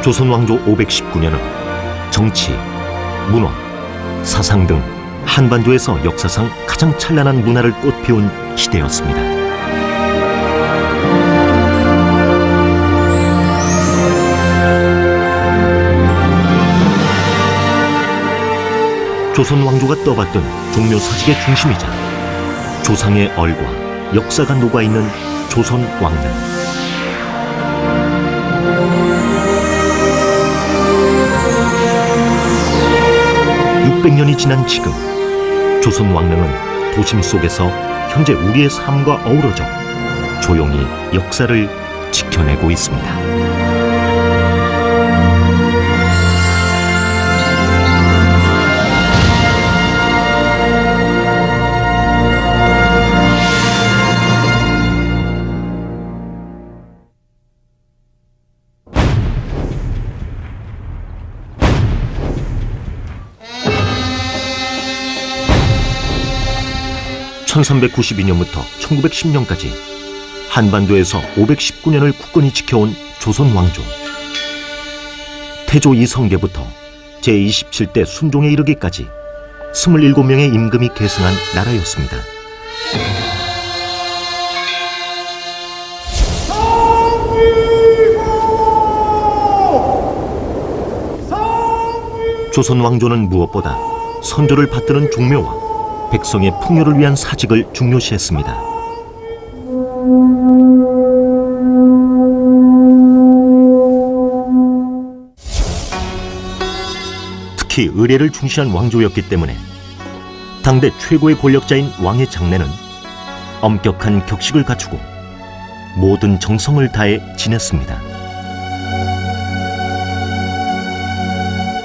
조선 왕조 519년은 정치, 문화, 사상 등 한반도에서 역사상 가장 찬란한 문화를 꽃피운 시대였습니다. 조선 왕조가 떠받든 종묘 사직의 중심이자 조상의 얼과 역사가 녹아있는 조선 왕릉. 600년이 지난 지금 조선 왕릉은 도심 속에서 현재 우리의 삶과 어우러져 조용히 역사를 지켜내고 있습니다. (1392년부터) (1910년까지) 한반도에서 519년을 굳건히 지켜온 조선 왕조. 태조 이성계부터 제27대 순종에 이르기까지 27명의 임금이 계승한 나라였습니다. 조선 왕조는 무엇보다 선조를 받드는 종묘와 백성의 풍요를 위한 사직을 중요시했습니다. 특히 의례를 중시한 왕조였기 때문에 당대 최고의 권력자인 왕의 장례는 엄격한 격식을 갖추고 모든 정성을 다해 지냈습니다.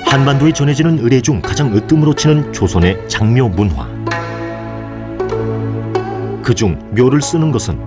한반도에 전해지는 의례 중 가장 으뜸으로 치는 조선의 장묘 문화. 그중 묘를 쓰는 것은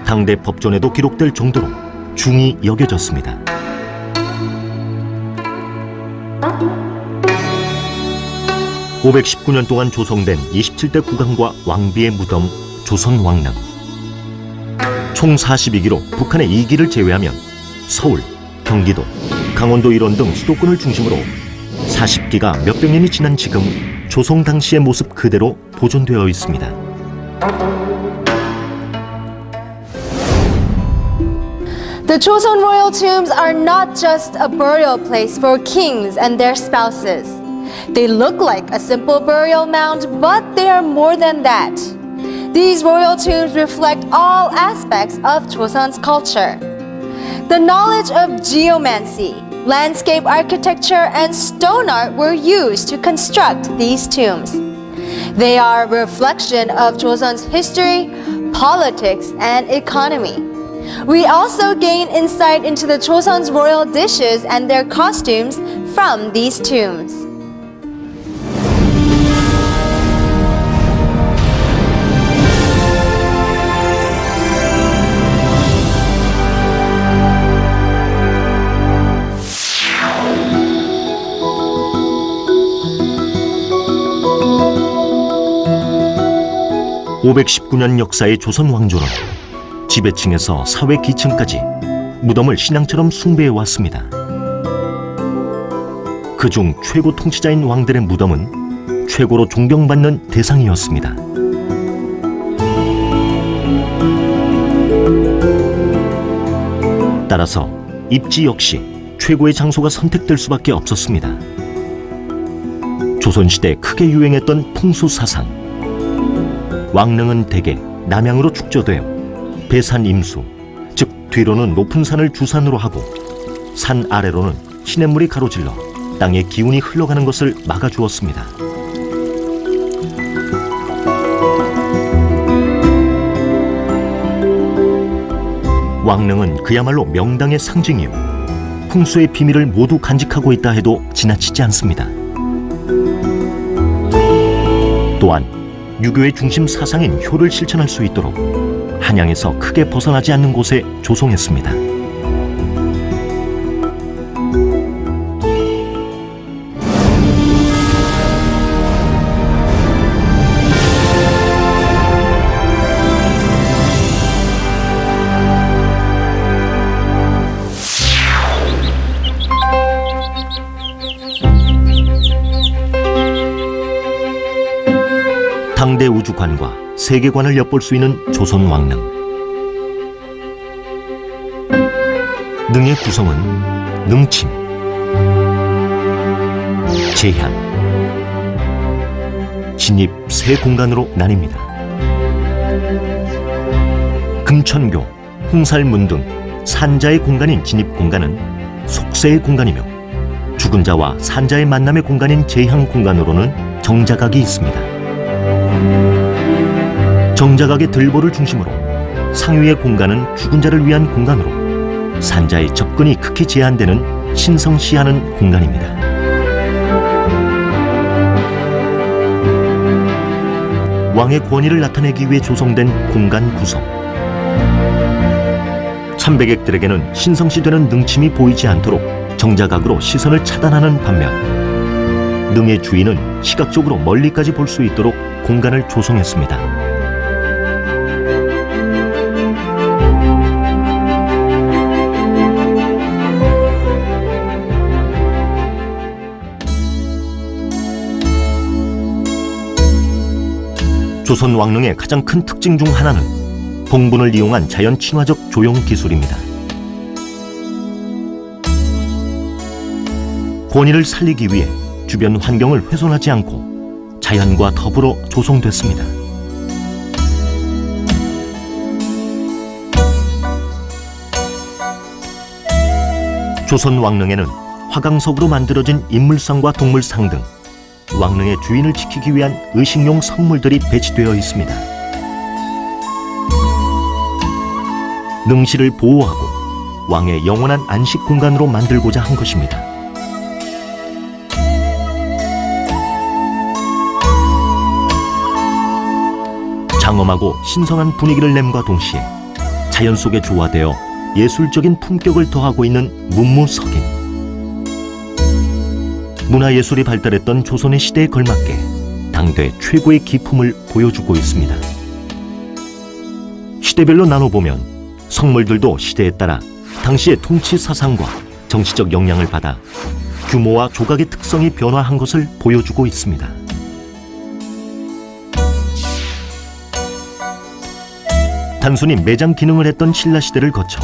당대 법전에도 기록될 정도로 중히 여겨졌습니다. (519년) 동안 조성된 27대 국왕과 왕비의 무덤 조선 왕릉. 총 42기로 북한의 2기를 제외하면 서울, 경기도, 강원도 일원 등 수도권을 중심으로 40기가 몇백 년이 지난 지금 조성 당시의 모습 그대로 보존되어 있습니다. The Joseon royal tombs are not just a burial place for kings and their spouses. They look like a simple burial mound, but they are more than that. These royal tombs reflect all aspects of Joseon's culture. The knowledge of geomancy, landscape architecture, and stone art were used to construct these tombs. They are a reflection of Joseon's history, politics, and economy. We also gain insight into the Joseon's royal dishes and their costumes from these tombs. (519년) 역사의 조선 왕조는 지배층에서 사회 기층까지 무덤을 신앙처럼 숭배해왔습니다. 그중 최고 통치자인 왕들의 무덤은 최고로 존경받는 대상이었습니다. 따라서 입지 역시 최고의 장소가 선택될 수밖에 없었습니다. 조선시대 크게 유행했던 풍수사상. 왕릉은 대개 남향으로 축조되어 배산 임수, 즉 뒤로는 높은 산을 주산으로 하고 산 아래로는 시냇물이 가로질러 땅의 기운이 흘러가는 것을 막아주었습니다. 왕릉은 그야말로 명당의 상징이요, 풍수의 비밀을 모두 간직하고 있다 해도 지나치지 않습니다. 또한 유교의 중심 사상인 효를 실천할 수 있도록 한양에서 크게 벗어나지 않는 곳에 조성했습니다. 당대 우주관과 세계관을 엿볼 수 있는 조선 왕릉. 능의 구성은 능침, 제향, 진입 세 공간으로 나뉩니다. 금천교, 홍살문 등 산자의 공간인 진입 공간은 속세의 공간이며, 죽은 자와 산자의 만남의 공간인 제향 공간으로는 정자각이 있습니다. 정자각의 들보를 중심으로 상위의 공간은 죽은 자를 위한 공간으로 산자의 접근이 극히 제한되는 신성시하는 공간입니다. 왕의 권위를 나타내기 위해 조성된 공간 구성. 참배객들에게는 신성시되는 능침이 보이지 않도록 정자각으로 시선을 차단하는 반면, 능의 주인은 시각적으로 멀리까지 볼 수 있도록 공간을 조성했습니다. 조선 왕릉의 가장 큰 특징 중 하나는 봉분을 이용한 자연 친화적 조형 기술입니다. 권위를 살리기 위해 주변 환경을 훼손하지 않고 자연과 더불어 조성됐습니다. 조선 왕릉에는 화강석으로 만들어진 인물상과 동물상 등 왕릉의 주인을 지키기 위한 의식용 성물들이 배치되어 있습니다. 능실을 보호하고 왕의 영원한 안식 공간으로 만들고자 한 것입니다. 장엄하고 신성한 분위기를 냄과 동시에 자연 속에 조화되어 예술적인 품격을 더하고 있는 문무석인. 문화예술이 발달했던 조선의 시대에 걸맞게 당대 최고의 기품을 보여주고 있습니다. 시대별로 나눠보면 성물들도 시대에 따라 당시의 통치 사상과 정치적 영향을 받아 규모와 조각의 특성이 변화한 것을 보여주고 있습니다. 단순히 매장 기능을 했던 신라시대를 거쳐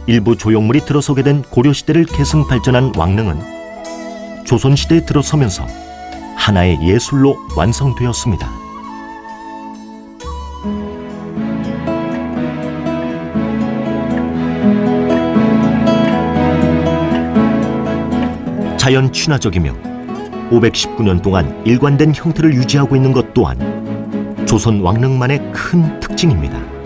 일부 조형물이 들어서게 된 고려시대를 계승 발전한 왕릉은 조선시대에 들어서면서 하나의 예술로 완성되었습니다. 자연 친화적이며 519년 동안 일관된 형태를 유지하고 있는 것 또한 조선 왕릉만의 큰 특징입니다.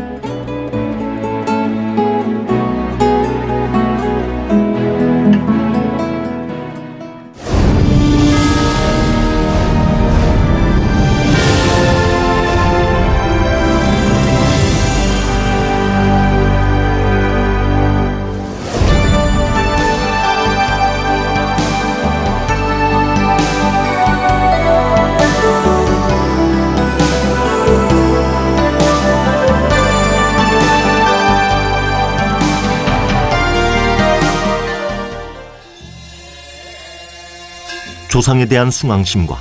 조상에 대한 숭앙심과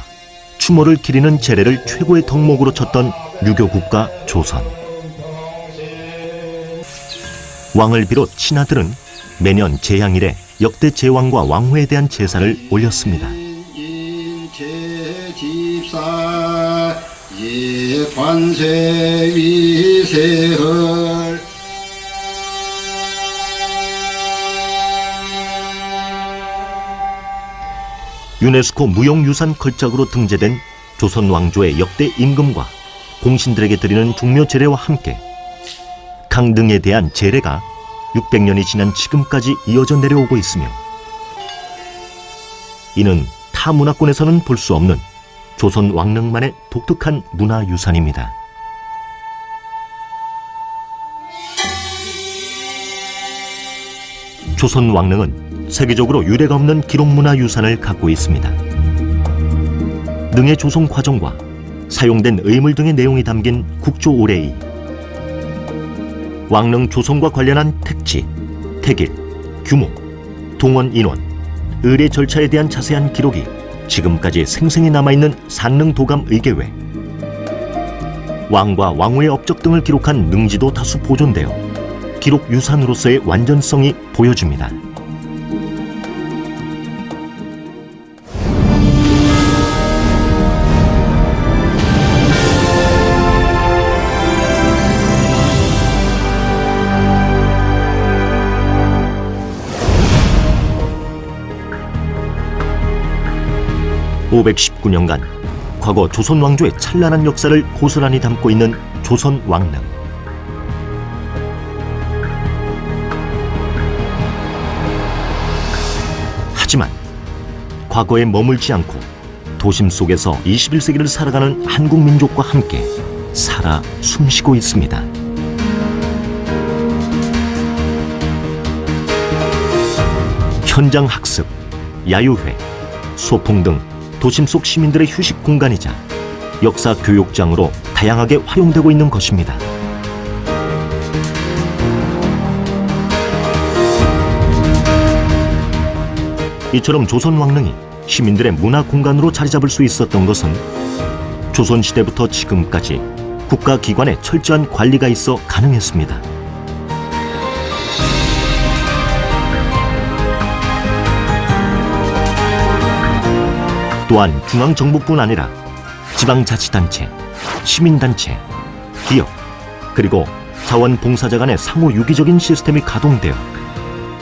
추모를 기리는 제례를 최고의 덕목으로 쳤던 유교국가 조선. 왕을 비롯 신하들은 매년 제향일에 역대 제왕과 왕후에 대한 제사를 올렸습니다. 유네스코 무형유산 걸작으로 등재된 조선 왕조의 역대 임금과 공신들에게 드리는 중묘 제례와 함께 강등에 대한 제례가 600년이 지난 지금까지 이어져 내려오고 있으며, 이는 타 문화권에서는 볼 수 없는 조선 왕릉만의 독특한 문화유산입니다. 조선 왕릉은 세계적으로 유례가 없는 기록문화유산을 갖고 있습니다. 능의 조성 과정과 사용된 의물 등의 내용이 담긴 국조오레이, 왕릉 조성과 관련한 택지, 택일, 규모, 동원 인원, 의례 절차에 대한 자세한 기록이 지금까지 생생히 남아있는 산릉도감 의궤회, 왕과 왕후의 업적 등을 기록한 능지도 다수 보존되어 기록 유산으로서의 완전성이 보여줍니다. (519년간) 과거 조선 왕조의 찬란한 역사를 고스란히 담고 있는 조선 왕릉. 하지만 과거에 머물지 않고 도심 속에서 21세기를 살아가는 한국 민족과 함께 살아 숨쉬고 있습니다. 현장 학습, 야유회, 소풍 등 도심 속 시민들의 휴식 공간이자 역사 교육장으로 다양하게 활용되고 있는 것입니다. 이처럼 조선 왕릉이 시민들의 문화 공간으로 자리 잡을 수 있었던 것은 조선시대부터 지금까지 국가기관의 철저한 관리가 있어 가능했습니다. 또한 중앙정부뿐 아니라 지방자치단체, 시민단체, 기업, 그리고 자원봉사자 간의 상호 유기적인 시스템이 가동되어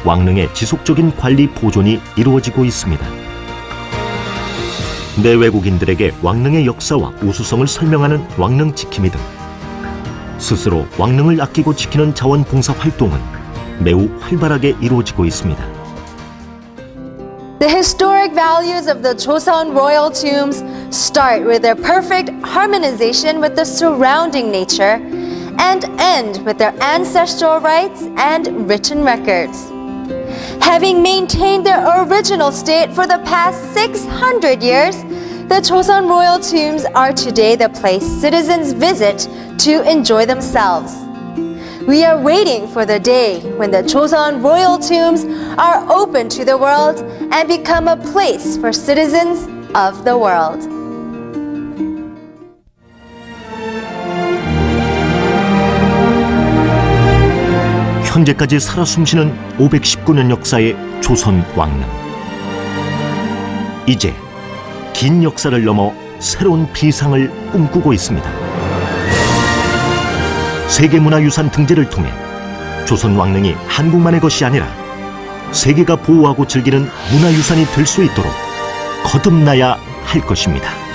왕릉의 지속적인 관리 보존이 이루어지고 있습니다. 내외국인들에게 왕릉의 역사와 우수성을 설명하는 왕릉 지킴이 등 스스로 왕릉을 아끼고 지키는 자원봉사 활동은 매우 활발하게 이루어지고 있습니다. The historic values of the Joseon royal tombs start with their perfect harmonization with the surrounding nature and end with their ancestral rites and written records. Having maintained their original state for the past 600 years, the Joseon royal tombs are today the place citizens visit to enjoy themselves. We are waiting for the day when the Joseon royal tombs are open to the world and become a place for citizens of the world. 현재까지 살아 숨쉬는 519년 역사의 조선 왕릉. 이제 긴 역사를 넘어 새로운 비상을 꿈꾸고 있습니다. 세계문화유산 등재를 통해 조선 왕릉이 한국만의 것이 아니라 세계가 보호하고 즐기는 문화유산이 될 수 있도록 거듭나야 할 것입니다.